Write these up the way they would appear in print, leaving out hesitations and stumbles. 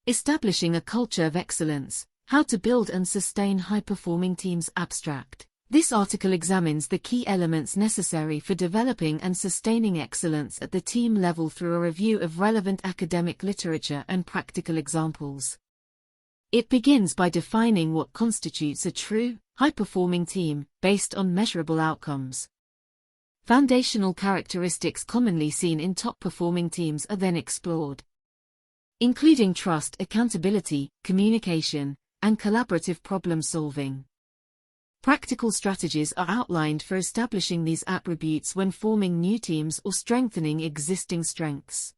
Establishing a culture of excellence, how to build and sustain high-performing teams abstract. This article examines the key elements necessary for developing and sustaining excellence at the team level through a review of relevant academic literature and practical examples. It begins by defining what constitutes a true, high-performing team, based on measurable outcomes. Foundational characteristics commonly seen in top-performing teams are then explored, including trust, accountability, communication, and collaborative problem-solving. Practical strategies are outlined for establishing these attributes when forming new teams or strengthening existing strengths.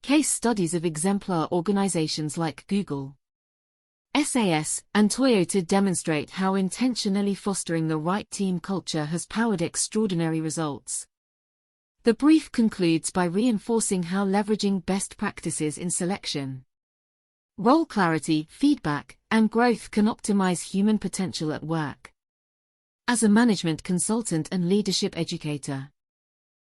Case studies of exemplar organizations like Google, SAS, and Toyota demonstrate how intentionally fostering the right team culture has powered extraordinary results. The brief concludes by reinforcing how leveraging best practices in selection, role clarity, feedback, and growth can optimize human potential at work. As a management consultant and leadership educator,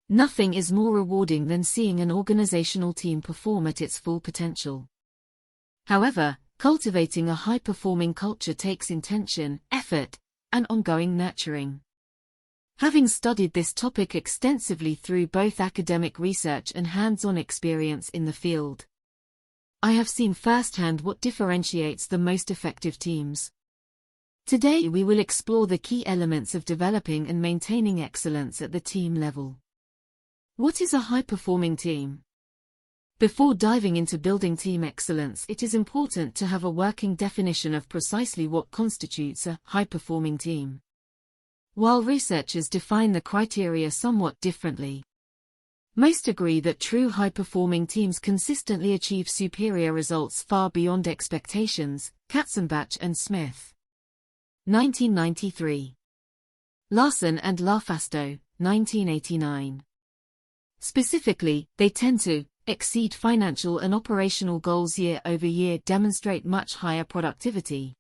nothing is more rewarding than seeing an organizational team perform at its full potential. However, cultivating a high-performing culture takes intention, effort, and ongoing nurturing. Having studied this topic extensively through both academic research and hands-on experience in the field, I have seen firsthand what differentiates the most effective teams. Today we will explore the key elements of developing and maintaining excellence at the team level. What is a high-performing team? Before diving into building team excellence, it is important to have a working definition of precisely what constitutes a high-performing team. While researchers define the criteria somewhat differently, most agree that true high-performing teams consistently achieve superior results far beyond expectations. Katzenbach and Smith, 1993. Larson and LaFasto, 1989. Specifically, they tend to exceed financial and operational goals year over year, demonstrate much higher productivity,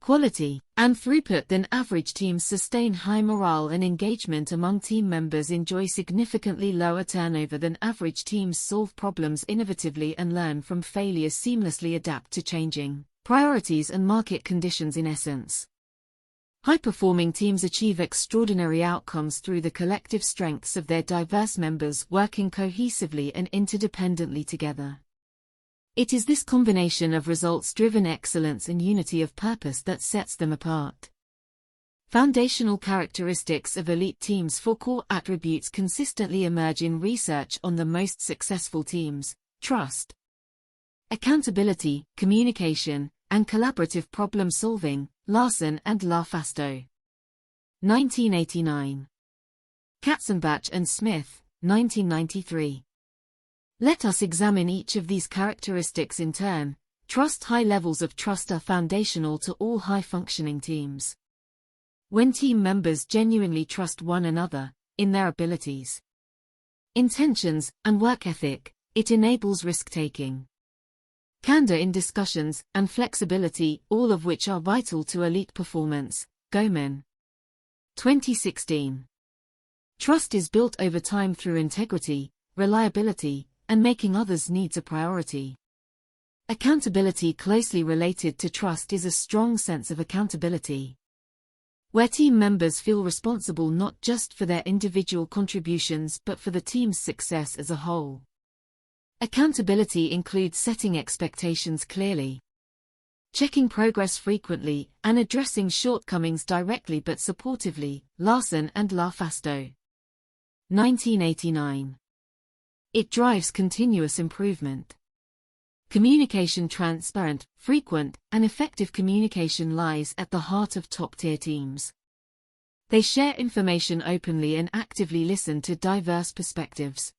quality, and throughput than average teams, sustain high morale and engagement among team members, enjoy significantly lower turnover than average teams, solve problems innovatively and learn from failures, seamlessly adapt to changing priorities and market conditions. In essence, high-performing teams achieve extraordinary outcomes through the collective strengths of their diverse members working cohesively and interdependently together. It is this combination of results-driven excellence and unity of purpose that sets them apart. Foundational characteristics of elite teams. 4 core attributes consistently emerge in research on the most successful teams: trust, accountability, communication, and collaborative problem-solving. Larson and LaFasto, 1989. Katzenbach and Smith, 1993. Let us examine each of these characteristics in turn. Trust. High levels of trust are foundational to all high-functioning teams. When team members genuinely trust one another, in their abilities, intentions, and work ethic, it enables risk-taking, candor in discussions, and flexibility, all of which are vital to elite performance. Goman, 2016. Trust is built over time through integrity, reliability, and making others' needs a priority. Accountability. Closely related to trust is a strong sense of accountability, where team members feel responsible not just for their individual contributions but for the team's success as a whole. Accountability includes setting expectations clearly, checking progress frequently, and addressing shortcomings directly but supportively. Larson and LaFasto, 1989. It drives continuous improvement. Communication. Transparent, frequent, and effective communication lies at the heart of top-tier teams. They share information openly and actively listen to diverse perspectives.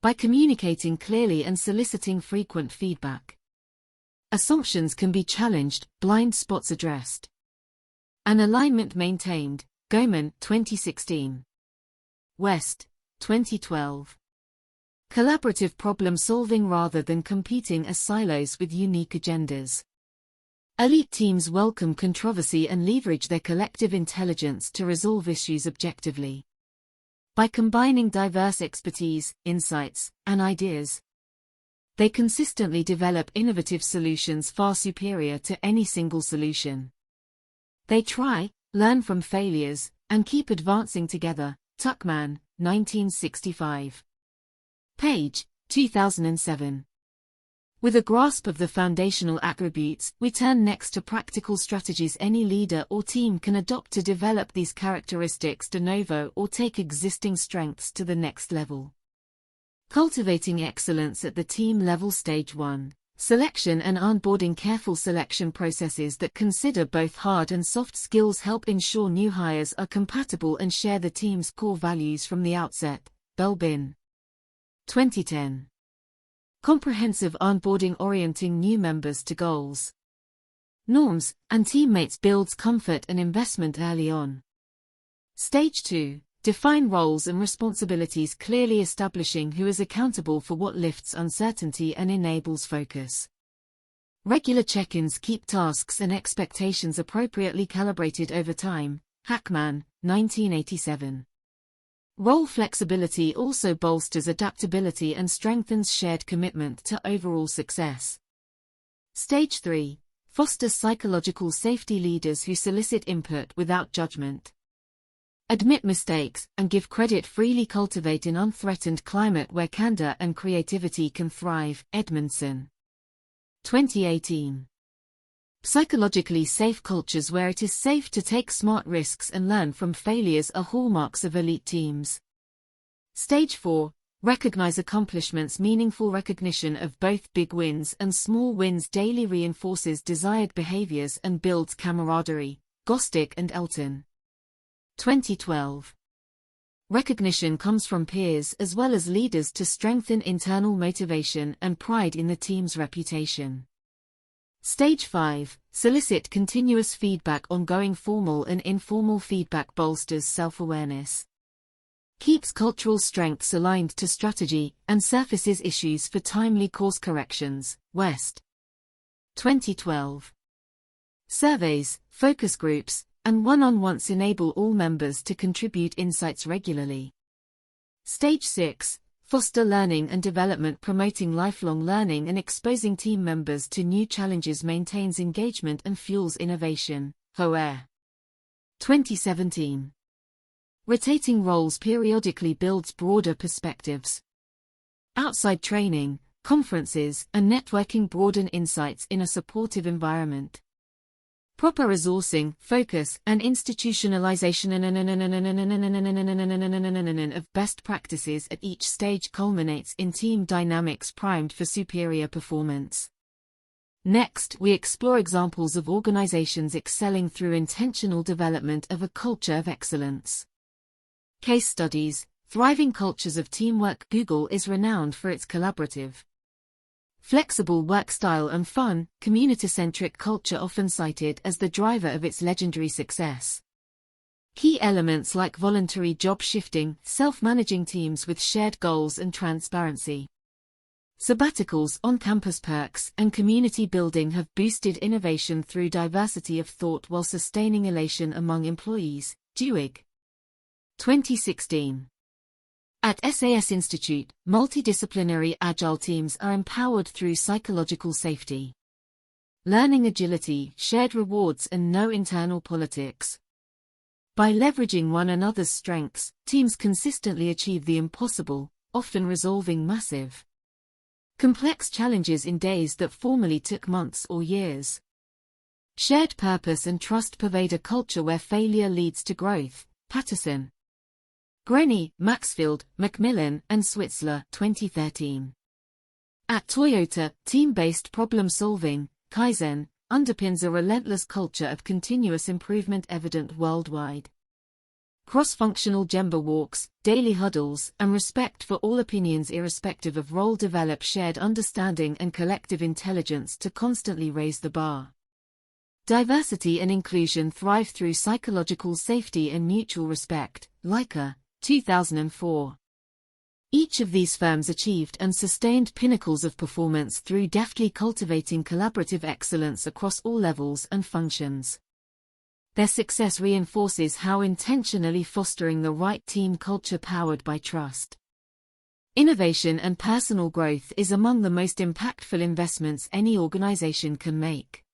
By communicating clearly and soliciting frequent feedback, assumptions can be challenged, blind spots addressed, and alignment maintained. Goman, 2016. West, 2012. Collaborative problem-solving rather than competing as silos with unique agendas. Elite teams welcome controversy and leverage their collective intelligence to resolve issues objectively. By combining diverse expertise, insights, and ideas, They consistently develop innovative solutions far superior to any single solution. They try, learn from failures, and keep advancing together. Tuckman, 1965. Page 2007. With a grasp of the foundational attributes, we turn next to practical strategies any leader or team can adopt to develop these characteristics de novo or take existing strengths to the next level. Cultivating excellence at the team level. Stage 1. Selection and onboarding. Careful selection processes that consider both hard and soft skills help ensure new hires are compatible and share the team's core values from the outset. Belbin. 2010. Comprehensive onboarding orienting new members to goals, norms, and teammates builds comfort and investment early on. Stage 2. Define roles and responsibilities clearly, establishing who is accountable for what lifts uncertainty and enables focus. Regular check-ins keep tasks and expectations appropriately calibrated over time. Hackman, 1987. Role flexibility also bolsters adaptability and strengthens shared commitment to overall success. Stage 3. Foster psychological safety. Leaders who solicit input without judgment, admit mistakes, and give credit freely cultivate an unthreatened climate where candor and creativity can thrive. Edmondson. 2018. Psychologically safe cultures where it is safe to take smart risks and learn from failures are hallmarks of elite teams. Stage 4. Recognize accomplishments. Meaningful recognition of both big wins and small wins daily reinforces desired behaviors and builds camaraderie. Gostick and Elton. 2012. Recognition comes from peers as well as leaders to strengthen internal motivation and pride in the team's reputation. Stage 5. Solicit continuous feedback. Ongoing formal and informal feedback bolsters self-awareness, keeps cultural strengths aligned to strategy, and surfaces issues for timely course corrections. West. 2012. Surveys, focus groups, and one-on-ones enable all members to contribute insights regularly. Stage 6. Foster learning and development. Promoting lifelong learning and exposing team members to new challenges maintains engagement and fuels innovation. Hoare. 2017. Rotating roles periodically builds broader perspectives. Outside training, conferences, and networking broaden insights in a supportive environment. Proper resourcing, focus, and institutionalization of best practices at each stage culminates in team dynamics primed for superior performance. Next, we explore examples of organizations excelling through intentional development of a culture of excellence. Case studies: thriving cultures of teamwork. Google is renowned for its collaborative, flexible work style and fun, community-centric culture, often cited as the driver of its legendary success. Key elements like voluntary job shifting, self-managing teams with shared goals and transparency, sabbaticals, on-campus perks, and community building have boosted innovation through diversity of thought while sustaining elation among employees. Dewig. 2016. At SAS Institute, multidisciplinary agile teams are empowered through psychological safety, learning agility, shared rewards, and no internal politics. By leveraging one another's strengths, teams consistently achieve the impossible, often resolving massive, complex challenges in days that formerly took months or years. Shared purpose and trust pervade a culture where failure leads to growth. Patterson. Grenny, Maxfield, Macmillan, and Switzler. 2013. At Toyota, team-based problem-solving, Kaizen, underpins a relentless culture of continuous improvement evident worldwide. Cross-functional Gemba walks, daily huddles, and respect for all opinions irrespective of role develop shared understanding and collective intelligence to constantly raise the bar. Diversity and inclusion thrive through psychological safety and mutual respect. Leica, 2004. Each of these firms achieved and sustained pinnacles of performance through deftly cultivating collaborative excellence across all levels and functions. Their success reinforces how intentionally fostering the right team culture powered by trust, Innovation and personal growth is among the most impactful investments any organization can make.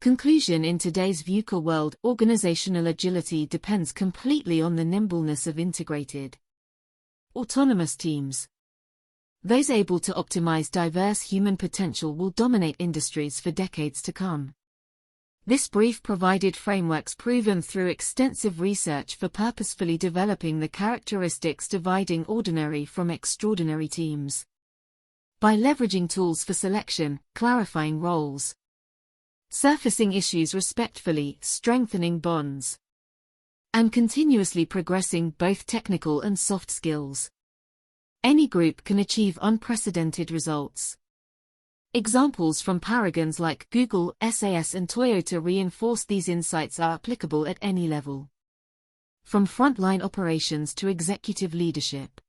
Conclusion: in today's VUCA world, organizational agility depends completely on the nimbleness of integrated, autonomous teams. Those able to optimize diverse human potential will dominate industries for decades to come. This brief provided frameworks proven through extensive research for purposefully developing the characteristics dividing ordinary from extraordinary teams. By leveraging tools for selection, clarifying roles, surfacing issues respectfully, strengthening bonds, and continuously progressing both technical and soft skills, any group can achieve unprecedented results. Examples from paragons like Google, SAS and Toyota reinforce these insights are applicable at any level, from frontline operations to executive leadership.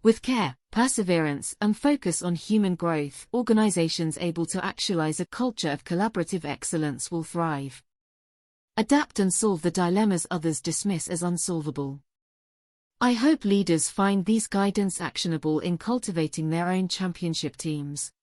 With care, perseverance, and focus on human growth, organizations able to actualize a culture of collaborative excellence will thrive, adapt and solve the dilemmas others dismiss as unsolvable. I hope leaders find these guidance actionable in cultivating their own championship teams.